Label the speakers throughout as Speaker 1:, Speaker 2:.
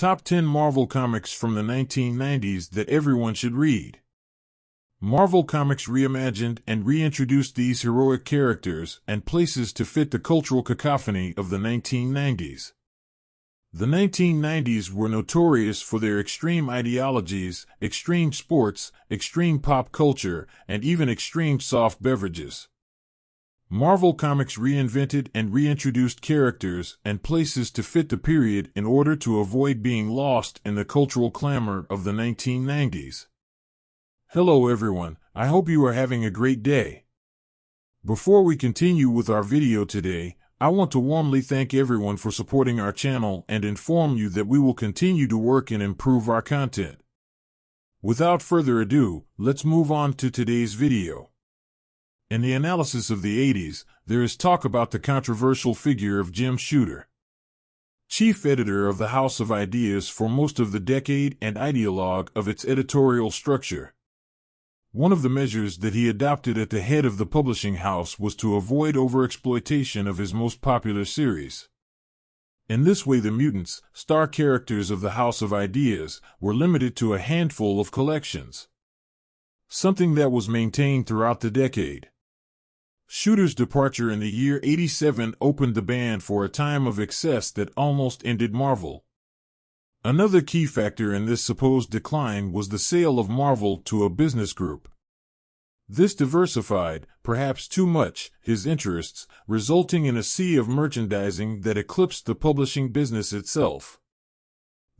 Speaker 1: Top 10 Marvel Comics from the 1990s that everyone should read. Marvel Comics reimagined and reintroduced these heroic characters and places to fit the cultural cacophony of the 1990s. The 1990s were notorious for their extreme ideologies, extreme sports, extreme pop culture, and even extreme soft beverages. Marvel Comics reinvented and reintroduced characters and places to fit the period in order to avoid being lost in the cultural clamor of the 1990s. Hello everyone, I hope you are having a great day. Before we continue with our video today, I want to warmly thank everyone for supporting our channel and inform you that we will continue to work and improve our content. Without further ado, let's move on to today's video. In the analysis of the 80s, there is talk about the controversial figure of Jim Shooter, chief editor of the House of Ideas for most of the decade and ideologue of its editorial structure. One of the measures that he adopted at the head of the publishing house was to avoid overexploitation of his most popular series. In this way, the mutants, star characters of the House of Ideas, were limited to a handful of collections, something that was maintained throughout the decade. Shooter's departure in the year 87 opened the band for a time of excess that almost ended Marvel. Another key factor in this supposed decline was the sale of Marvel to a business group. This diversified, perhaps too much, his interests, resulting in a sea of merchandising that eclipsed the publishing business itself.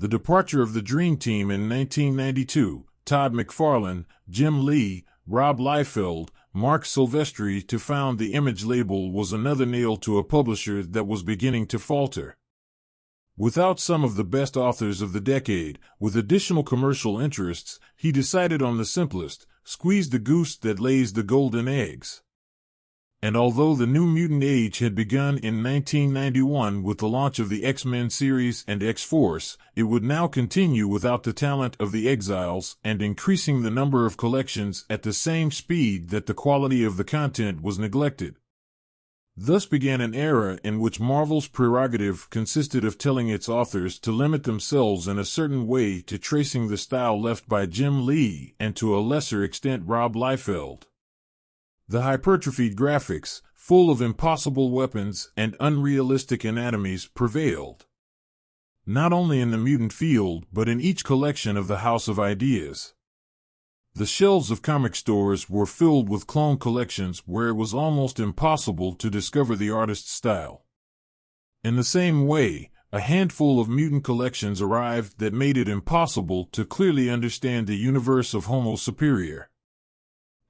Speaker 1: The departure of the Dream Team in 1992, Todd McFarlane, Jim Lee, Rob Liefeld, Mark Silvestri to found the Image label was another nail to a publisher that was beginning to falter. Without some of the best authors of the decade, with additional commercial interests, he decided on the simplest: squeeze the goose that lays the golden eggs. And although the New Mutant Age had begun in 1991 with the launch of the X-Men series and X-Force, it would now continue without the talent of the Exiles and increasing the number of collections at the same speed that the quality of the content was neglected. Thus began an era in which Marvel's prerogative consisted of telling its authors to limit themselves in a certain way to tracing the style left by Jim Lee and to a lesser extent Rob Liefeld. The hypertrophied graphics, full of impossible weapons and unrealistic anatomies, prevailed, not only in the mutant field but in each collection of the House of Ideas. The shelves of comic stores were filled with clone collections where it was almost impossible to discover the artist's style. In the same way, a handful of mutant collections arrived that made it impossible to clearly understand the universe of Homo Superior.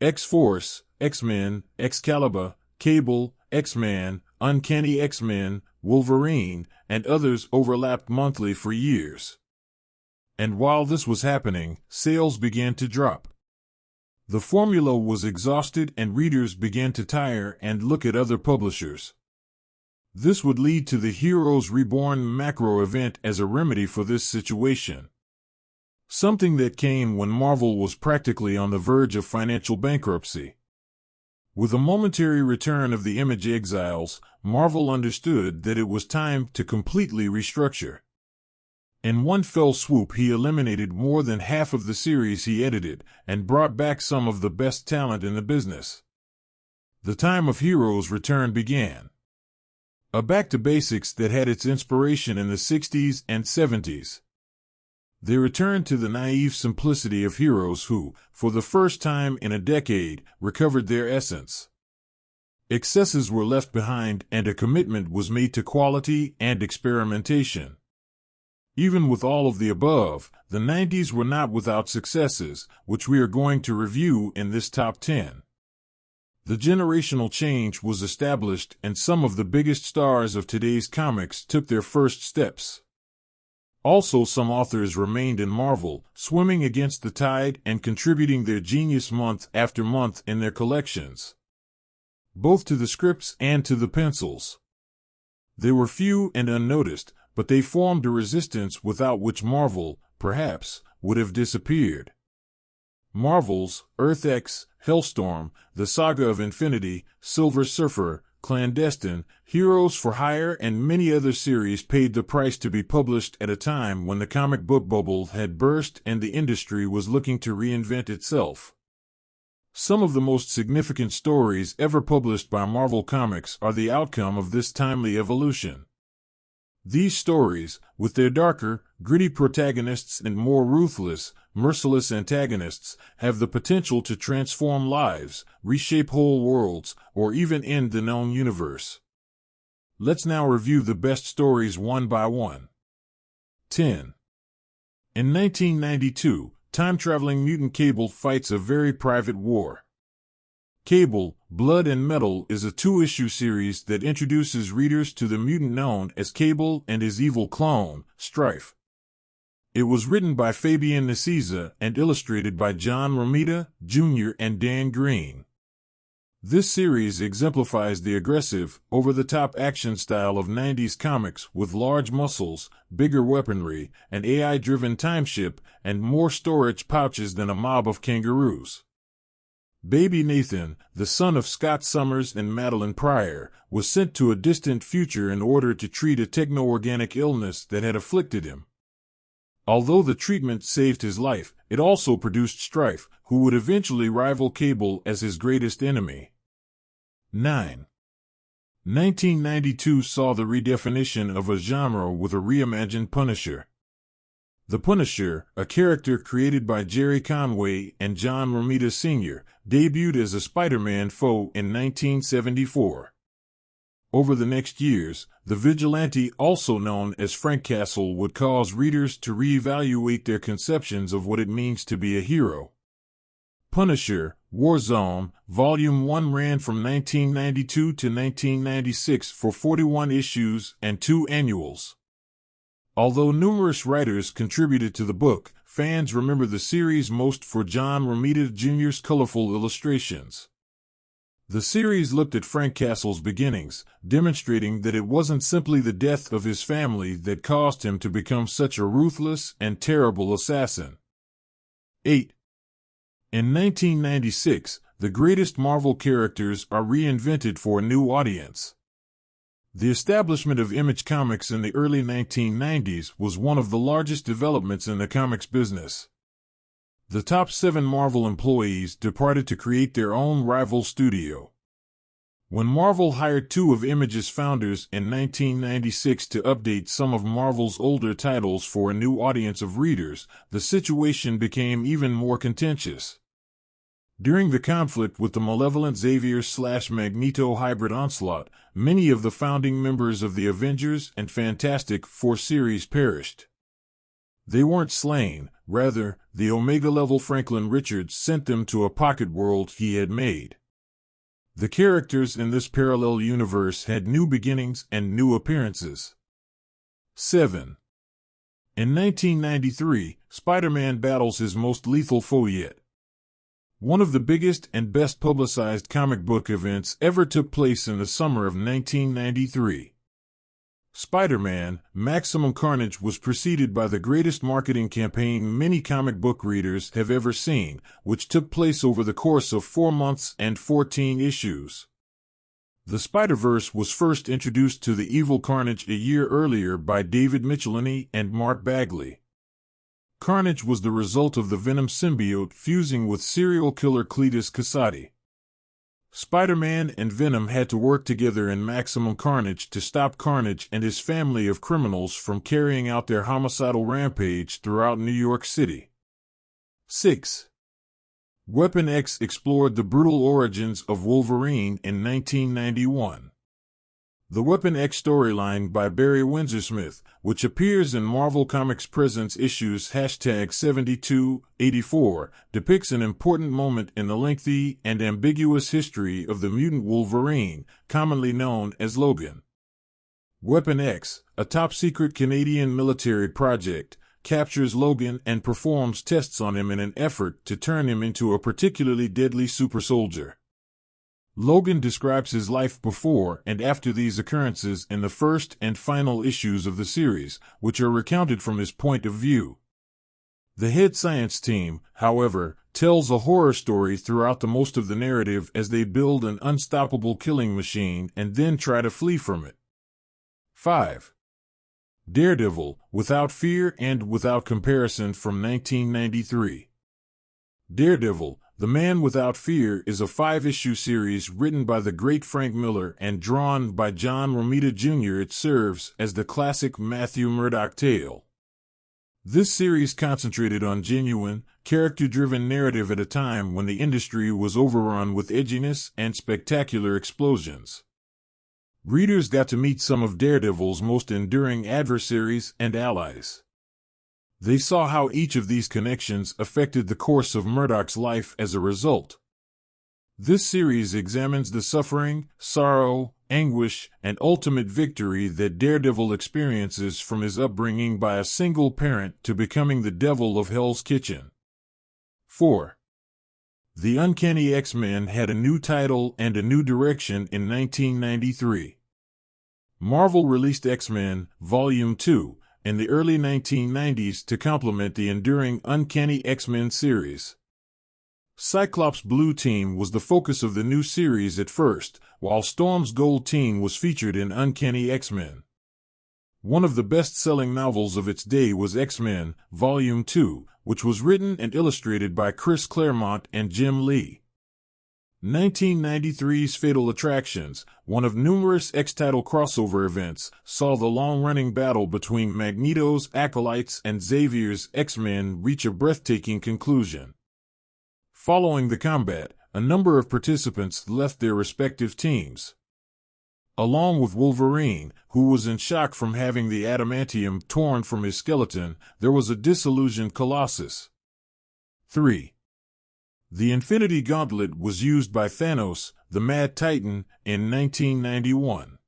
Speaker 1: X-Force, X-Men, Excalibur, Cable, X-Man, Uncanny X-Men, Wolverine, and others overlapped monthly for years. And while this was happening, sales began to drop. The formula was exhausted and readers began to tire and look at other publishers. This would lead to the Heroes Reborn macro event as a remedy for this situation, something that came when Marvel was practically on the verge of financial bankruptcy. With a momentary return of the Image Exiles, Marvel understood that it was time to completely restructure. In one fell swoop, he eliminated more than half of the series he edited and brought back some of the best talent in the business. The time of Heroes Return began. A back to basics that had its inspiration in the 60s and 70s. They returned to the naive simplicity of heroes who, for the first time in a decade, recovered their essence. Excesses were left behind and a commitment was made to quality and experimentation. Even with all of the above, the 90s were not without successes, which we are going to review in this top 10. The generational change was established and some of the biggest stars of today's comics took their first steps. Also, some authors remained in Marvel, swimming against the tide and contributing their genius month after month in their collections, both to the scripts and to the pencils. They were few and unnoticed, but they formed a resistance without which Marvel, perhaps, would have disappeared. Marvel's Earth X, Hellstorm, The Saga of Infinity, Silver Surfer, Clandestine, Heroes for Hire, and many other series paid the price to be published at a time when the comic book bubble had burst and the industry was looking to reinvent itself. Some of the most significant stories ever published by Marvel Comics are the outcome of this timely evolution. These stories, with their darker, gritty protagonists and more ruthless, merciless antagonists, have the potential to transform lives, reshape whole worlds, or even end the known universe. Let's now review the best stories one by one. 10. In 1992, time-traveling mutant Cable fights a very private war. Cable, Blood and Metal is a 2-issue series that introduces readers to the mutant known as Cable and his evil clone, Strife. It was written by Fabian Nicieza and illustrated by John Romita, Jr. and Dan Green. This series exemplifies the aggressive, over-the-top action style of 90s comics with large muscles, bigger weaponry, an AI-driven time ship, and more storage pouches than a mob of kangaroos. Baby Nathan, the son of Scott Summers and Madeline Pryor, was sent to a distant future in order to treat a techno-organic illness that had afflicted him. Although the treatment saved his life, it also produced Strife, who would eventually rival Cable as his greatest enemy. 9. 1992 saw the redefinition of a genre with a reimagined Punisher. The Punisher, a character created by Jerry Conway and John Romita Sr., debuted as a Spider-Man foe in 1974. Over the next years, the vigilante, also known as Frank Castle, would cause readers to reevaluate their conceptions of what it means to be a hero. Punisher, Warzone, Volume 1 ran from 1992 to 1996 for 41 issues and 2 annuals. Although numerous writers contributed to the book, fans remember the series most for John Romita Jr.'s colorful illustrations. The series looked at Frank Castle's beginnings, demonstrating that it wasn't simply the death of his family that caused him to become such a ruthless and terrible assassin. 8. In 1996, the greatest Marvel characters are reinvented for a new audience. The establishment of Image Comics in the early 1990s was one of the largest developments in the comics business. The top 7 Marvel employees departed to create their own rival studio. When Marvel hired 2 of Image's founders in 1996 to update some of Marvel's older titles for a new audience of readers, the situation became even more contentious. During the conflict with the malevolent Xavier/Magneto hybrid onslaught, many of the founding members of the Avengers and Fantastic Four series perished. They weren't slain, rather, the Omega-level Franklin Richards sent them to a pocket world he had made. The characters in this parallel universe had new beginnings and new appearances. 7. In 1993, Spider-Man battles his most lethal foe yet. One of the biggest and best publicized comic book events ever took place in the summer of 1993. Spider-Man: Maximum Carnage was preceded by the greatest marketing campaign many comic book readers have ever seen, which took place over the course of 4 months and 14 issues. The Spider-Verse was first introduced to the evil Carnage a year earlier by David Michelinie and Mark Bagley. Carnage was the result of the Venom symbiote fusing with serial killer Cletus Kasady. Spider-Man and Venom had to work together in Maximum Carnage to stop Carnage and his family of criminals from carrying out their homicidal rampage throughout New York City. 6. Weapon X explored the brutal origins of Wolverine in 1991. The Weapon X storyline by Barry Windsor-Smith, which appears in Marvel Comics Presents issues #72-84, depicts an important moment in the lengthy and ambiguous history of the mutant Wolverine, commonly known as Logan. Weapon X, a top-secret Canadian military project, captures Logan and performs tests on him in an effort to turn him into a particularly deadly super soldier. Logan describes his life before and after these occurrences in the first and final issues of the series, which are recounted from his point of view. The head science team, however, tells a horror story throughout the most of the narrative as they build an unstoppable killing machine and then try to flee from it. 5. Daredevil, Without Fear and Without Comparison from 1993. Daredevil, The Man Without Fear is a 5-issue series written by the great Frank Miller and drawn by John Romita Jr. It serves as the classic Matthew Murdock tale. This series concentrated on genuine, character-driven narrative at a time when the industry was overrun with edginess and spectacular explosions. Readers got to meet some of Daredevil's most enduring adversaries and allies. They saw how each of these connections affected the course of Murdock's life as a result. This series examines the suffering, sorrow, anguish, and ultimate victory that Daredevil experiences from his upbringing by a single parent to becoming the devil of Hell's Kitchen. 4. The Uncanny X-Men had a new title and a new direction in 1993. Marvel released X-Men, Volume 2, in the early 1990s to complement the enduring Uncanny X-Men series. Cyclops' Blue Team was the focus of the new series at first, while Storm's Gold Team was featured in Uncanny X-Men. One of the best-selling novels of its day was X-Men, Volume 2, which was written and illustrated by Chris Claremont and Jim Lee. 1993's Fatal Attractions, one of numerous X-title crossover events, saw the long-running battle between Magneto's acolytes and Xavier's X-Men reach a breathtaking conclusion. Following the combat, a number of participants left their respective teams. Along with Wolverine, who was in shock from having the adamantium torn from his skeleton, there was a disillusioned Colossus. 3. The Infinity Gauntlet was used by Thanos, the Mad Titan, in 1991.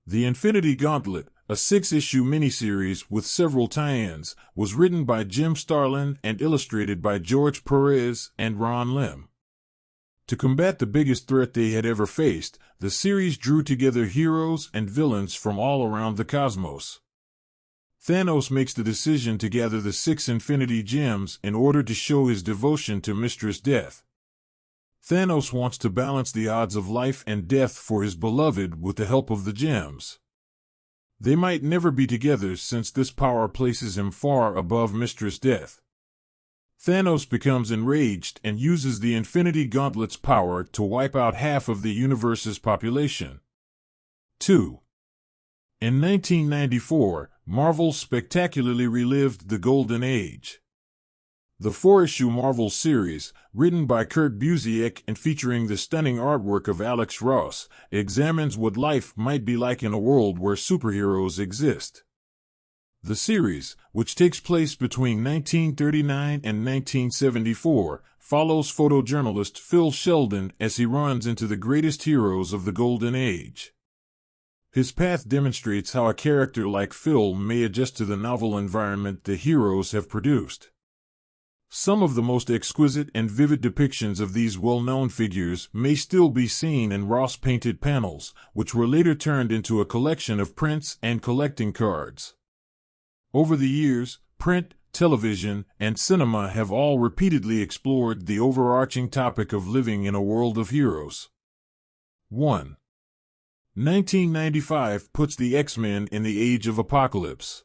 Speaker 1: The Infinity Gauntlet, a 6-issue miniseries with several tie-ins, was written by Jim Starlin and illustrated by George Perez and Ron Lim. To combat the biggest threat they had ever faced, the series drew together heroes and villains from all around the cosmos. Thanos makes the decision to gather the 6 Infinity Gems in order to show his devotion to Mistress Death. Thanos wants to balance the odds of life and death for his beloved with the help of the gems. They might never be together since this power places him far above Mistress Death. Thanos becomes enraged and uses the Infinity Gauntlet's power to wipe out half of the universe's population. 2. In 1994, Marvel spectacularly relived the Golden Age. The 4-issue Marvel series, written by Kurt Busiek and featuring the stunning artwork of Alex Ross, examines what life might be like in a world where superheroes exist. The series, which takes place between 1939 and 1974, follows photojournalist Phil Sheldon as he runs into the greatest heroes of the Golden Age. His path demonstrates how a character like Phil may adjust to the novel environment the heroes have produced. Some of the most exquisite and vivid depictions of these well-known figures may still be seen in Ross-painted panels, which were later turned into a collection of prints and collecting cards. Over the years, print, television, and cinema have all repeatedly explored the overarching topic of living in a world of heroes. 1. 1995 puts the X-Men in the Age of Apocalypse.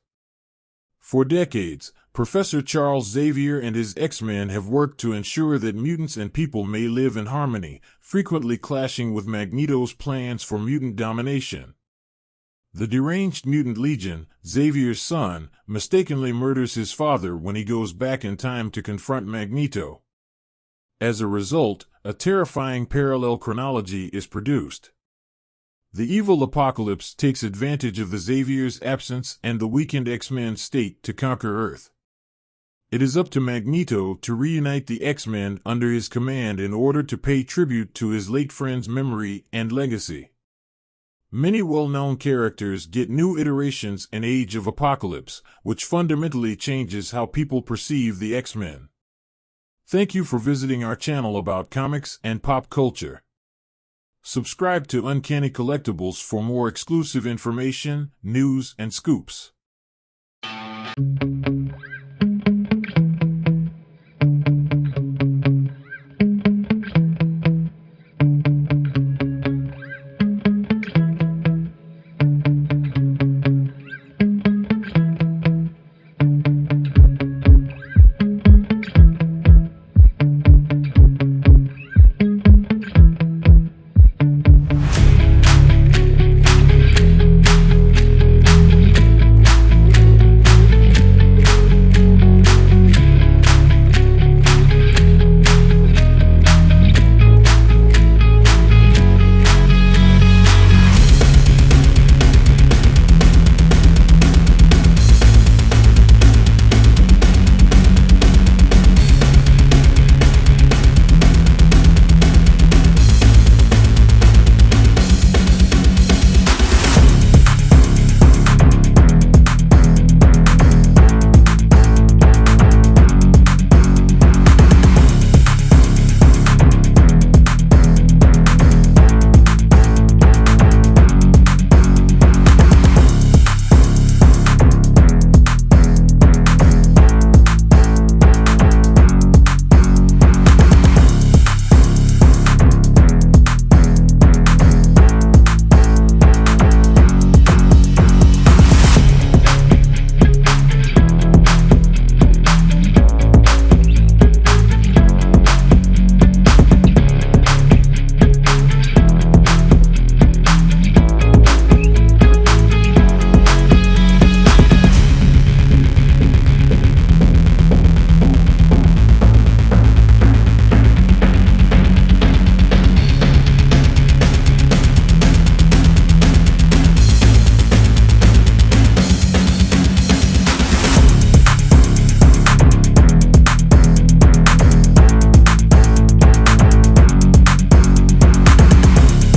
Speaker 1: For decades, Professor Charles Xavier and his X-Men have worked to ensure that mutants and people may live in harmony, frequently clashing with Magneto's plans for mutant domination. The deranged mutant Legion, Xavier's son, mistakenly murders his father when he goes back in time to confront Magneto. As a result, a terrifying parallel chronology is produced. The evil Apocalypse takes advantage of the Xavier's absence and the weakened X-Men state to conquer Earth. It is up to Magneto to reunite the X-Men under his command in order to pay tribute to his late friend's memory and legacy. Many well-known characters get new iterations in Age of Apocalypse, which fundamentally changes how people perceive the X-Men. Thank you for visiting our channel about comics and pop culture. Subscribe to Uncanny Collectibles for more exclusive information, news, and scoops.